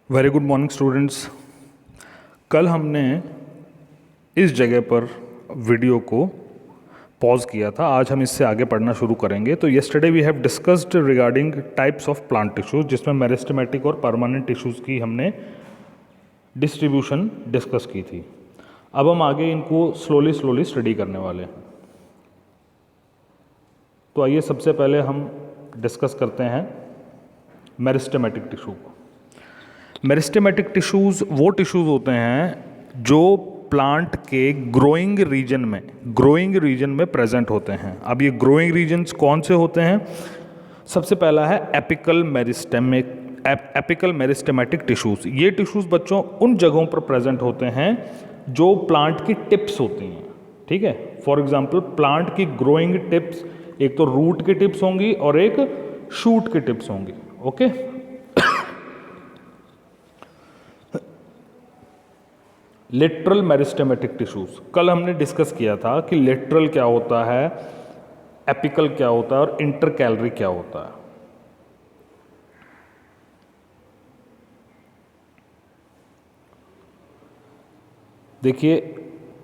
Very good morning students. कल हमने इस जगह पर वीडियो को पॉज किया था, आज हम इससे आगे पढ़ना शुरू करेंगे। तो yesterday we have discussed regarding types of plant tissues, जिसमें मेरिस्टेमेटिक और परमानेंट टिश्यूज़ की हमने डिस्ट्रीब्यूशन डिस्कस की थी। अब हम आगे इनको स्लोली स्टडी करने वाले हैं। तो आइए सबसे पहले हम डिस्कस करते हैं मेरिस्टेमेटिक टिश्यू को। मेरिस्टेमेटिक टिश्यूज़ वो टिश्यूज़ होते हैं जो प्लांट के ग्रोइंग रीजन में प्रेजेंट होते हैं। अब ये ग्रोइंग रीजन्स कौन से होते हैं? सबसे पहला है एपिकल मेरिस्टेमेटिक टिश्यूज़। ये टिश्यूज़ बच्चों उन जगहों पर प्रेजेंट होते हैं जो प्लांट की टिप्स होती हैं। ठीक है, फॉर एग्जाम्पल प्लांट की ग्रोइंग टिप्स, एक तो रूट की टिप्स होंगी और एक शूट की टिप्स होंगी। ओके, लेटरल मेरिस्टेमेटिक टिश्यूज कल हमने डिस्कस किया था कि लेटरल क्या होता है, एपिकल क्या होता है और इंटरकैलरी क्या होता है। देखिए,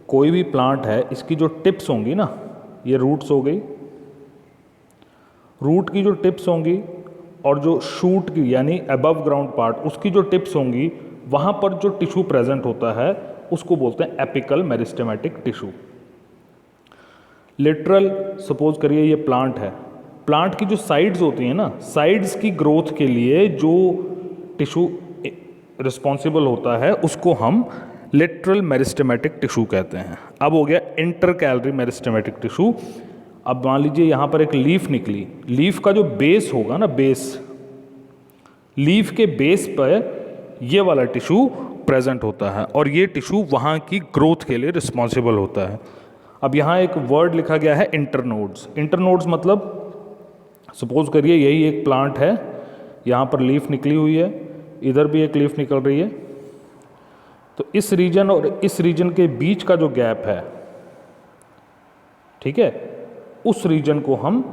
कोई भी प्लांट है, इसकी जो टिप्स होंगी ना, ये रूट्स हो गई, रूट की जो टिप्स होंगी और जो शूट की यानी अबव ग्राउंड पार्ट, उसकी जो टिप्स होंगी, वहां पर जो टिश्यू प्रेजेंट होता है उसको बोलते हैं apical meristematic tissue. Literal, suppose करिए ये प्लांट है, प्लांट की जो साइड्स होती हैं ना, साइड्स की ग्रोथ के लिए जो टिश्यू रिस्पॉन्सिबल होता है उसको हम लिटरल मेरिस्टेमेटिक टिश्यू कहते हैं। अब हो गया इंटरकैलरी मेरिस्टेमेटिक टिश्यू। अब मान लीजिए यहाँ पर एक लीफ निकली, लीफ का जो बेस होगा ना, लीफ के बेस पर ये वाला टिश्यू प्रेजेंट होता है और ये टिश्यू वहाँ की ग्रोथ के लिए रिस्पॉन्सिबल होता है। अब यहाँ एक वर्ड लिखा गया है इंटरनोड्स। इंटरनोड्स मतलब सपोज करिए यही एक प्लांट है, यहाँ पर लीफ निकली हुई है, इधर भी एक लीफ निकल रही है, तो इस रीजन और इस रीजन के बीच का जो गैप है, ठीक है, उस रीजन को हम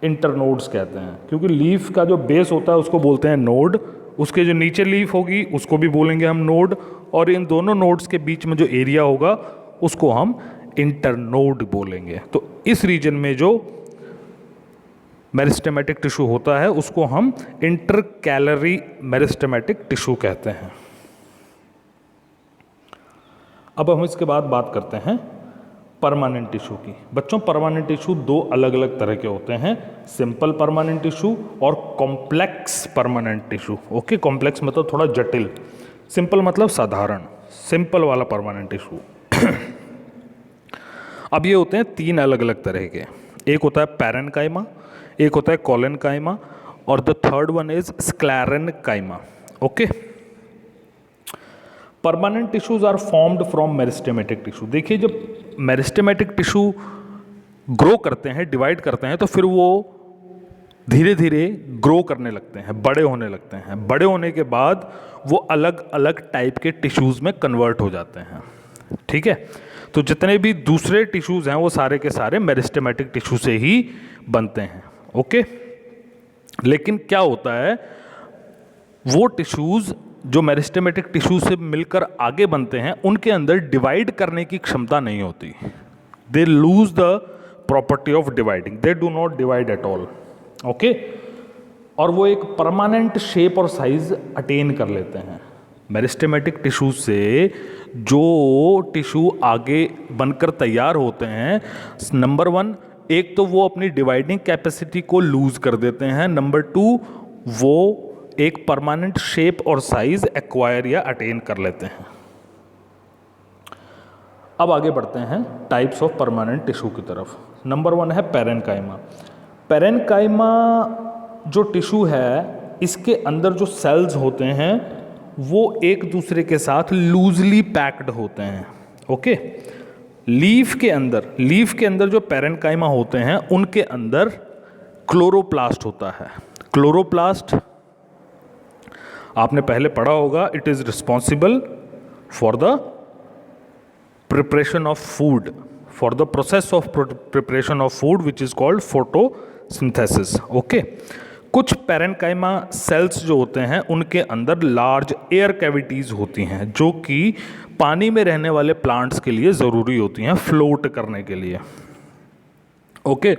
इंटरनोड्स कहते हैं। क्योंकि लीफ का जो बेस होता है उसको बोलते हैं नोड, उसके जो नीचे लीफ होगी उसको भी बोलेंगे हम नोड, और इन दोनों नोड्स के बीच में जो एरिया होगा उसको हम इंटरनोड बोलेंगे। तो इस रीजन में जो मेरिस्टेमेटिक टिश्यू होता है उसको हम इंटरकैलरी मेरिस्टेमेटिक टिश्यू कहते हैं। अब हम इसके बाद बात करते हैं परमानेंट टिश्यू की। बच्चों, परमानेंट टिश्यू दो अलग अलग तरह के होते हैं, सिंपल परमानेंट टिश्यू और complex permanent tissue. Okay, complex मतलब थोड़ा जटिल, सिंपल मतलब साधारण, सिंपल वाला परमानेंट टिश्यू। अब ये होते हैं तीन अलग अलग तरह के, एक होता है पैरेन्काइमा, एक होता है कोलेनकाइमा और the third one is sclerenchyma. Okay, permanent tissues are formed from meristematic tissue. देखिए, जब मेरिस्टेमेटिक टिश्यू ग्रो करते हैं, डिवाइड करते हैं, तो फिर वो धीरे धीरे ग्रो करने लगते हैं, बड़े होने लगते हैं। बड़े होने के बाद वो अलग अलग टाइप के टिश्यूज में कन्वर्ट हो जाते हैं। ठीक है, तो जितने भी दूसरे टिश्यूज हैं वो सारे के सारे मेरिस्टेमेटिक टिश्यू से ही बनते हैं। ओके, लेकिन क्या होता है, वो टिश्यूज जो मेरिस्टेमेटिक टिश्यू से मिलकर आगे बनते हैं उनके अंदर डिवाइड करने की क्षमता नहीं होती। They lose the property of dividing, they do not divide at all. Okay, और वो एक परमानेंट शेप और साइज अटेन कर लेते हैं। मेरिस्टेमेटिक टिश्यू से जो टिश्यू आगे बनकर तैयार होते हैं, नंबर वन, एक तो वो अपनी डिवाइडिंग कैपेसिटी को लूज कर देते हैं, नंबर टू वो एक परमानेंट शेप और साइज एक्वायर या अटेन कर लेते हैं। अब आगे बढ़ते हैं टाइप्स ऑफ परमानेंट टिश्यू की तरफ। नंबर वन है पैरेन्काइमा। पैरेन्काइमा जो टिश्यू है, इसके अंदर जो सेल्स होते हैं वो एक दूसरे के साथ लूजली पैक्ड होते हैं। ओके, लीफ के अंदर जो पैरेन्काइमा होते हैं उनके अंदर क्लोरोप्लास्ट होता है। क्लोरोप्लास्ट आपने पहले पढ़ा होगा, it is responsible for the preparation of food, for the process of preparation of food which is called photosynthesis. Okay, कुछ पैरेन्काइमा सेल्स जो होते हैं उनके अंदर लार्ज एयर कैविटीज़ होती हैं जो कि पानी में रहने वाले प्लांट्स के लिए ज़रूरी होती हैं फ्लोट करने के लिए। ओके,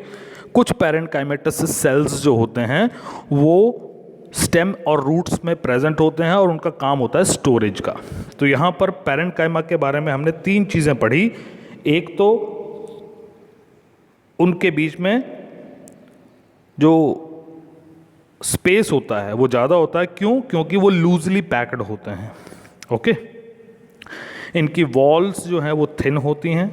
कुछ पैरेन्काइमेटस सेल्स जो होते हैं वो स्टेम और रूट्स में प्रेजेंट होते हैं और उनका काम होता है स्टोरेज का। तो यहाँ पर पैरेन्काइमा के बारे में हमने 3 चीज़ें पढ़ी। एक तो उनके बीच में जो स्पेस होता है वो ज़्यादा होता है, क्यों? क्योंकि वो लूजली पैक्ड होते हैं। ओके, इनकी वॉल्स जो हैं वो थिन होती हैं।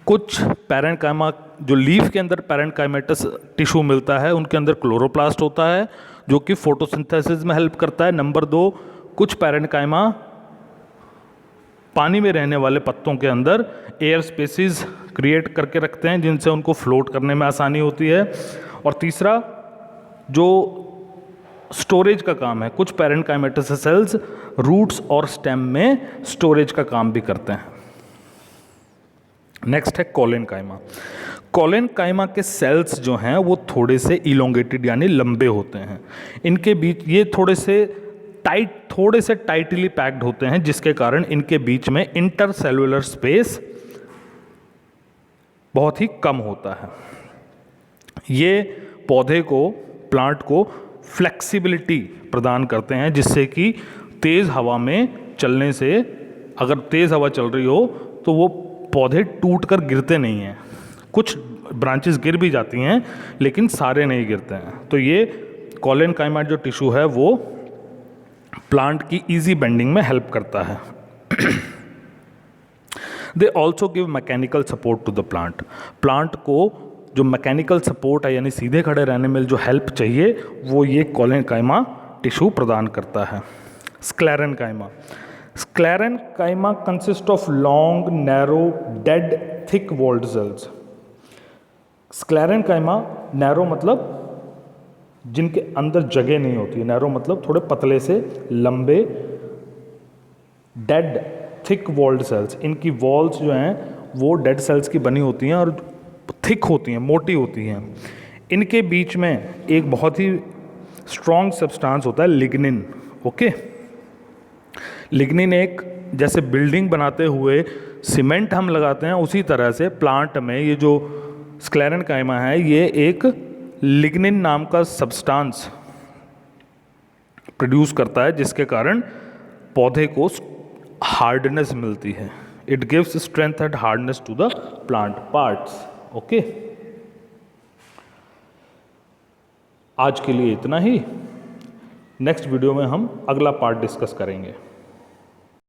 कुछ पैरेन्काइमा जो लीफ के अंदर पैरेन्काइमेटस टिश्यू मिलता है उनके अंदर क्लोरोप्लास्ट होता है जो कि फोटोसिंथेसिस में हेल्प करता है। नंबर 2, कुछ पैरेन्काइमा पानी में रहने वाले पत्तों के अंदर एयर स्पेसिस क्रिएट करके रखते हैं जिनसे उनको फ्लोट करने में आसानी होती है। और तीसरा जो स्टोरेज का काम है, कुछ पैरेन्काइमेटस सेल्स रूट्स और स्टेम में स्टोरेज का काम भी करते हैं। नेक्स्ट है कोलेनकाइमा। कोलेनकाइमा के सेल्स जो हैं वो थोड़े से इलोंगेटेड यानी लंबे होते हैं। इनके बीच ये थोड़े से टाइटली पैक्ड होते हैं जिसके कारण इनके बीच में इंटरसेलुलर स्पेस बहुत ही कम होता है। ये पौधे को, प्लांट को फ्लेक्सिबिलिटी प्रदान करते हैं जिससे कि तेज़ हवा में चलने से, अगर तेज़ हवा चल रही हो तो वो पौधे टूट कर गिरते नहीं हैं। कुछ ब्रांचेस गिर भी जाती हैं लेकिन सारे नहीं गिरते हैं। तो ये कोलेनकाइमा जो टिश्यू है वो प्लांट की इजी बेंडिंग में हेल्प करता है। They also give mechanical support to the plant. Plant को जो मैकेनिकल सपोर्ट है यानी सीधे खड़े रहने में जो हेल्प चाहिए वो ये कोलेनकाइमा टिश्यू प्रदान करता है। Sclerenchyma. Sclerenchyma consist of long, narrow, dead, thick walled cells. Sclerenchyma, narrow मतलब जिनके अंदर जगह नहीं होती है, नैरो मतलब थोड़े पतले से लंबे, डेड, थिक वॉल्ड सेल्स। इनकी वॉल्स जो हैं वो डेड सेल्स की बनी होती हैं और थिक होती हैं, मोटी होती हैं। इनके बीच में एक बहुत ही स्ट्रॉन्ग सब्सटेंस होता है लिग्निन। ओके, लिग्निन एक, जैसे बिल्डिंग बनाते हुए सीमेंट हम लगाते हैं उसी तरह से प्लांट में ये जो स्क्लेरेनकाइमा है ये एक लिग्निन नाम का सब्सटेंस प्रोड्यूस करता है जिसके कारण पौधे को हार्डनेस मिलती है। It gives strength and hardness to the plant parts. Okay, आज के लिए इतना ही। नेक्स्ट वीडियो में हम अगला पार्ट डिस्कस करेंगे।